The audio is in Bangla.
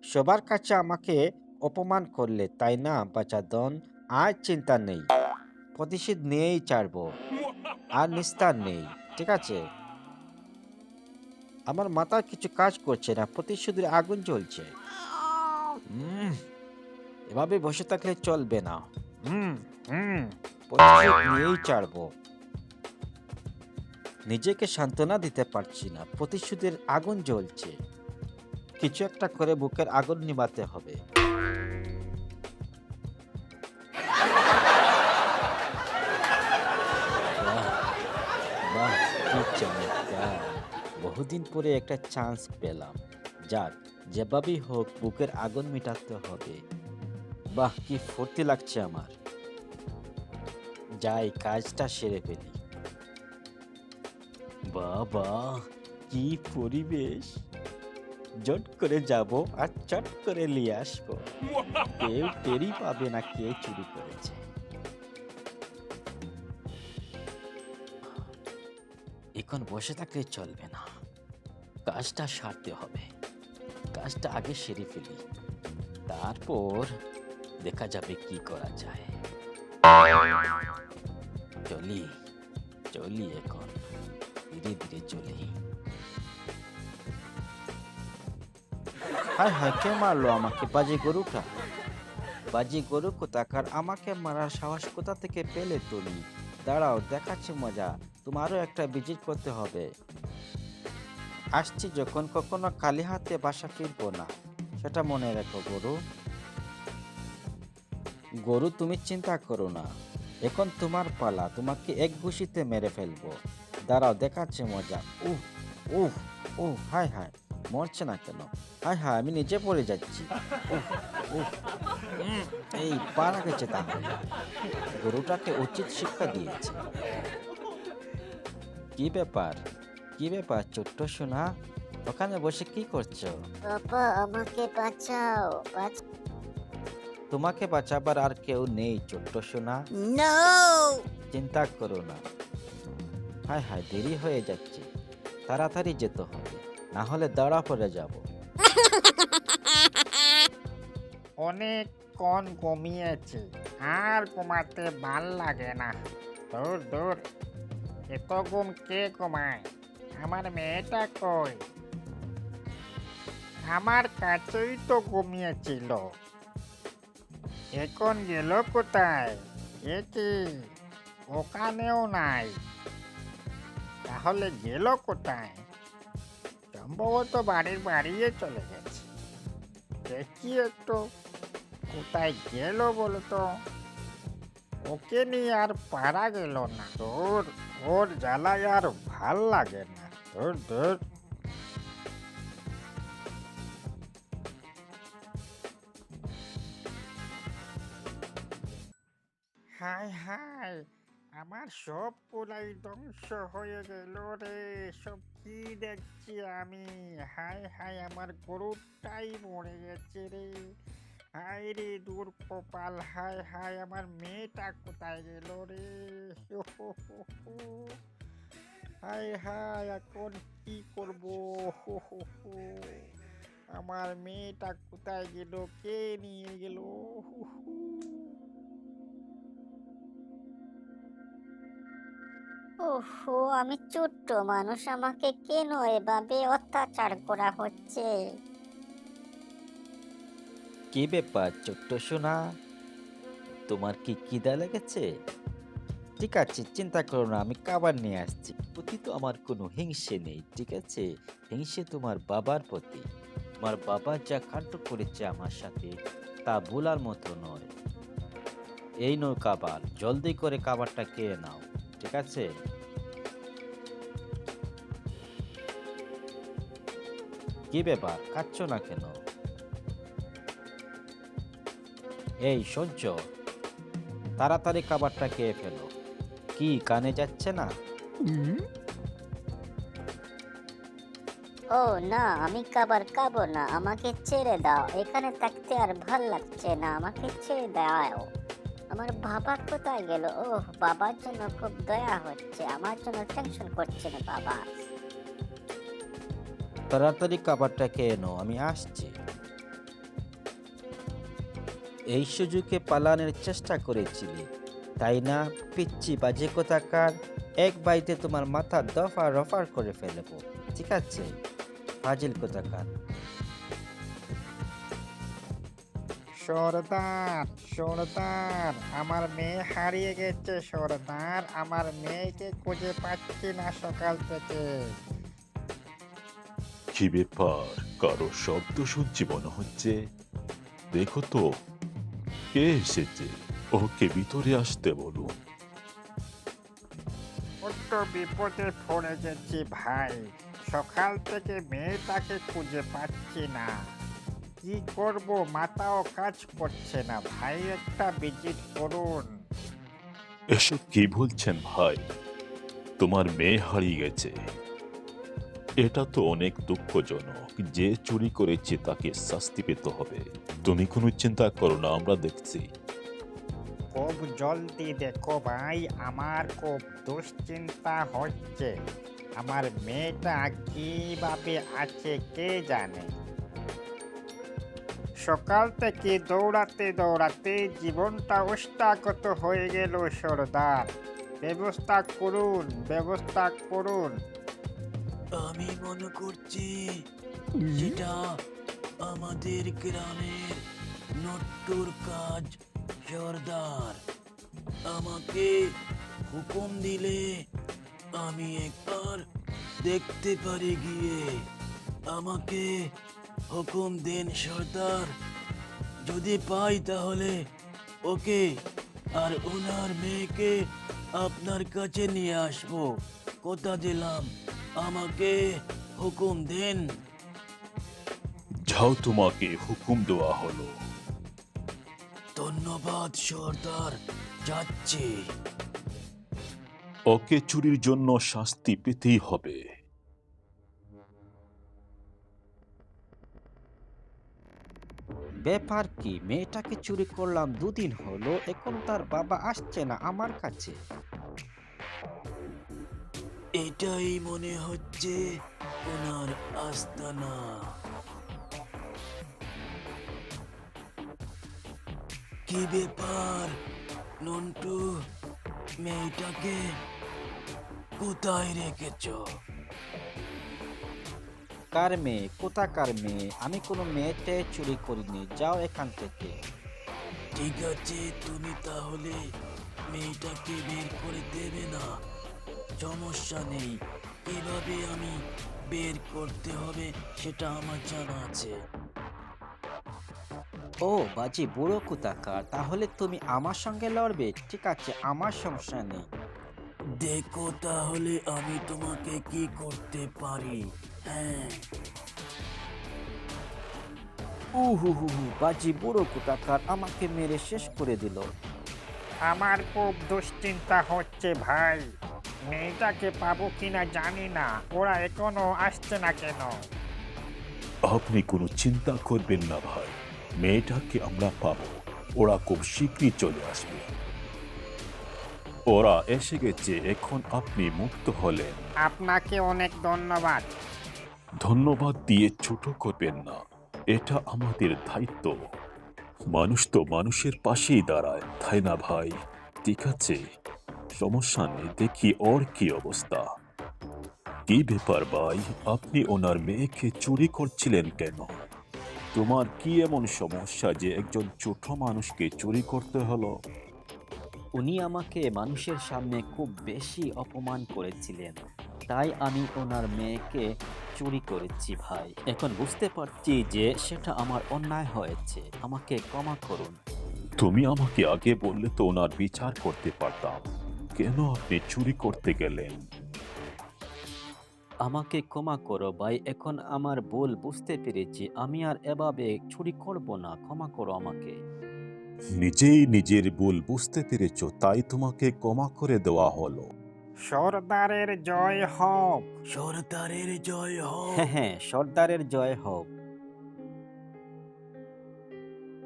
সবার কাছে আমাকে অপমান করলে, তাই না বাচাদন? আর চিন্তা নেই, প্রতিশোধ নিয়েই ছাড়বো। আর নিস্তার নেই, ঠিক আছে? আমার মাথায় কিছু কাজ করছে না, প্রতিশোধের আগুন জ্বলছে। উম, এভাবে বসে থাকলে চলবে না। হুম হুম প্রতিশোধ নিয়েই ছাড়বো। নিজেকে সান্ত্বনা দিতে পারছি না, প্রতিশোধের আগুন জ্বলছে। কিছু একটা করে বুকের আগুন নিভাতে হবে। বাহ, বাহ, কি চমৎকার! বহুদিন পরে একটা চান্স পেলাম। যাক, যেভাবেই হোক বুকের আগুন মিটাতে হবে। বাহ, কি ফুর্তি লাগছে আমার! যাই, কাজটা সেরে ফেলি। বাবা, কি পরিবেশ! জট করে যাব আর চট করে নিয়ে আসবো। কেউ টেরই পাবে না কে চুরি করেছে। এখন বসে থাকলে চলবে না, কাজটা সারতে হবে। কাজটা আগে সেরে ফেলি, তারপর দেখা যাবে কি করা যায়। চলি, চলি এখন, ধীরে ধীরে চলি। হায় হায়, কে মারলো আমাকে? বাজে গরুটা! বাজে গরু কোথাকার! আমাকে মারার সাহস কোথা থেকে পেলে তুমি? দাঁড়াও, দেখাচ্ছি মজা। তোমারও একটা ভিজিট করতে হবে। আসছি যখন, কখনো খালি হাতে বাসা ফিরবো না, সেটা মনে রেখো গরু। গরু, তুমি চিন্তা করো না, এখন তোমার পালা, তোমাকে এক ঘুষিতে মেরে ফেলবো। দাঁড়াও, দেখাচ্ছে মজা। উহ, উহ, উহ, হায় হায়, মরছে না কেন? হায় হায়, আমি নিচে পড়ে যাচ্ছি। উহ, উহ, উম, এই পারা গেছে তাহলে। গরুটাকে উচিত শিক্ষা দিয়েছে। কি ব্যাপার? কি ব্যাপার ছোট্ট সোনা? ওখানে বসে কি করছো? বাবা, আমাকে বাঁচাও। তোমাকে বাঁচাবার আর কেউ নেই ছোট্ট সোনা। নো! চিন্তা করো না। হায় হায়, দেরি হয়ে যাচ্ছে, তাড়াতাড়ি যেতে হবে, না হলে দাঁড়া পড়ে যাব। অনেকক্ষণ ঘুমিয়েছি, আর ঘুমাতে ভাল লাগে না। দূর দূর, এত ঘুম কে ঘুমায়? আমার মেয়েটা কই? আমার কাছেই তো ঘুমিয়েছিল, এখন গেল কোথায়? এ কি, ওখানেও নাই, তাহলে গেল কোথায়? সম্ভবত বাড়ির বাড়িয়ে চলে গেছে। দেখি একটু, কোথায় গেল বলতো? ওকে নিয়ে আর পারা গেল না। তোর, ওর জ্বালায় আর ভাল লাগে না। ধুর ধুর। হায় হায়, আমার সব কোলাই ধ্বংস হয়ে গেল রে। সব কি দেখছি আমি? হায় হায়, আমার গরুটাই মরে গেছে রে। হায় রে, দূর কপাল! হায় হায়, আমার মেয়েটা কোথায় গেল রে? হায় হায়, এখন কি করব? আমার মেয়েটা কোথায় গেল? কে নিয়ে গেল? ওহো, আমি ছোট্ট মানুষ, আমাকে কেন এভাবে অত্যাচার করা হচ্ছে? কি ব্যাপার ছোট্ট সোনা? তোমার কি খিদা লেগেছে? ঠিক আছে, চিন্তা করো না, আমি খাবার নিয়ে আসছি। প্রতি তো আমার কোনো হিংসে নেই, ঠিক আছে? হিংসে তোমার বাবার প্রতি। তোমার বাবা যা কাণ্ড করেছে আমার সাথে, তা ভোলার মতো নয়। এই নো খাবার, জলদি করে খাবারটা খেয়ে নাও, ঠিক আছে? কি ব্যাপার, খাচ্ছ না কেন? এই সহ্য, তাড়াতাড়ি খাবারটা খেয়ে ফেলো। কি কানে যাচ্ছে না? ও না, আমি খাবার খাবো না, আমাকে ছেড়ে দাও। এখানে থাকতে আর ভাল লাগছে না, আমাকে ছেড়ে দাও। আমার বাবা কোথায় গেল? ওহ, বাবার জন্য খুব দয়া হচ্ছে, আমার জন্য টেনশন করছে না বাবা। তাড়াতাড়ি খাবারটা খেয়ে নাও, আমি আসছি। এই সুযোগে পালানোর চেষ্টা করেছিলি তাই না? পিচ্ছি বাজে কোথাকার, এক বাড়িতে তোমার মাথা দফা রফা করে ফেলবো, ঠিক আছে? ফাজিল কোথাকার। সর্দার, সর্দার, আমার মেয়ে হারিয়ে গেছে সর্দার। আমার মেয়েকে খুঁজে পাচ্ছি না সকাল থেকে। কি ব্যাপার? কারো শব্দ শুনছি মনে হচ্ছে। দেখো তো কে এসেছে, ওকে ভিতরে আসতে বলুন। বড্ড বিপদে পড়ে গেছি ভাই। সকাল থেকে মেয়েটাকে খুঁজে পাচ্ছি না। কি করব, মাথাও কাজ করছে না ভাই, একটা ভিজিট করুন। এসব কি বলছেন ভাই? তোমার মেয়ে হারিয়ে গেছে, এটা তো অনেক দুঃখজনক। যে চুরি করেছে তাকে শাস্তি পেতে হবে। তুমি কোনো চিন্তা করো না, আমরা দেখছি। খুব জলদি দেখো ভাই, আমার খুব দুশ্চিন্তা হচ্ছে। আমার মেয়েটা কিভাবে আছে কে জানে। সকাল থেকে দৌড়াতে দৌড়াতে জীবনটা ওষ্ঠাগত হয়ে গেল সর্দার। ব্যবস্থা করুন, ব্যবস্থা করুন। আমি মনে করছি যেটা আমাদের গ্রামের নট্টুর কাজ। সর্দার, আমাকে হুকুম দিলে আমি একবার দেখতে পারি গিয়ে। আমাকে হুকুম দেন সর্দার, যদি পাই তাহলে ওকে আর ওনার মেয়েকে আপনার কাছে নিয়ে আসবো। কথা দিলাম, আমাকে হুকুম দেন। যাও, তোমাকে হুকুম দেওয়া হলো। ধন্যবাদ সর্দার, যাচ্ছি। ওকে চুরির জন্য শাস্তি পেতেই হবে। ব্যাপার কি, মেয়েটাকে চুরি করলাম 2 দিন হলো, এখন তার বাবা আসছে না আমার কাছে। এটাই মনে হচ্ছে ওনার আস্তানা। কি ব্যাপার নন্টু, মেয়েটাকে কোথায় রেখেছো? কার মেয়ে? কোথাকার মেয়ে? আমি কোনো মেয়েটে চুরি করিনি, যাও এখান থেকে। ঠিক আছে, তুমি তাহলে মেয়েটাকে বের করে দেবে না? সমস্যা নেই, কিভাবে আমি বের করতে হবে সেটা আমার জানা আছে। ও বাজি বুড়ো কোথাকার, তাহলে তুমি আমার সঙ্গে লড়বে? ঠিক আছে, আমার সমস্যা নেই। দেখো তাহলে আমি তোমাকে কি করতে পারি। হ্যাঁ, বাজি বুড়ো কোথাকার আমাকে মেরে শেষ করে দিল। আমার খুব দুশ্চিন্তা হচ্ছে ভাই। মেয়েটাকে পাবো কিনা জানি না, ওরা এখনো আসছে না কেন? আপনি কোনো চিন্তা করবেন না ভাই, মেয়েটাকে আমরা পাবো। ওরা খুব শীঘ্রই চলে আসবে। ওরা এসে গেছে, এখন আপনি মুক্ত হলেন। আপনাকে অনেক ধন্যবাদ। ধন্যবাদ দিয়ে ছোট করবেন না, এটা আমাদের দায়িত্ব। মানুষ তো মানুষের পাশেই দাঁড়ায়, তাই না ভাই? ঠিক আছে, সমস্যা নেই। দেখি ওর কি অবস্থা। কি ব্যাপার ভাই, আপনি ওনার মেয়েকে চুরি করছিলেন কেন? তোমার কি এমন সমস্যা যে একজন ছোট মানুষকে চুরি করতে হলো? উনি আমাকে মানুষের সামনে খুব বেশি অপমান করেছিলেন, তাই আমি ওনার মেয়েকে চুরি করেছি ভাই। এখন বুঝতে পারছি যে সেটা আমার অন্যায় হয়েছে, আমাকে ক্ষমা করুন। তুমি আমাকে আগে বললে তো ওনার বিচার করতে পারতাম। কেন আপনি চুরি করতে গেলেন? আমাকে ক্ষমা করো ভাই, এখন আমার ভুল বুঝতে পেরেছি, আমি আর এভাবে চুরি করব না, ক্ষমা করো আমাকে। নিজেই নিজের ভুল বুঝতে পেরেছো, তাই তোমাকে ক্ষমা করে দেওয়া হলো। সর্দারের জয় হোক। সর্দারের জয় হোক। হ্যাঁ হ্যাঁ, সর্দারের জয় হোক।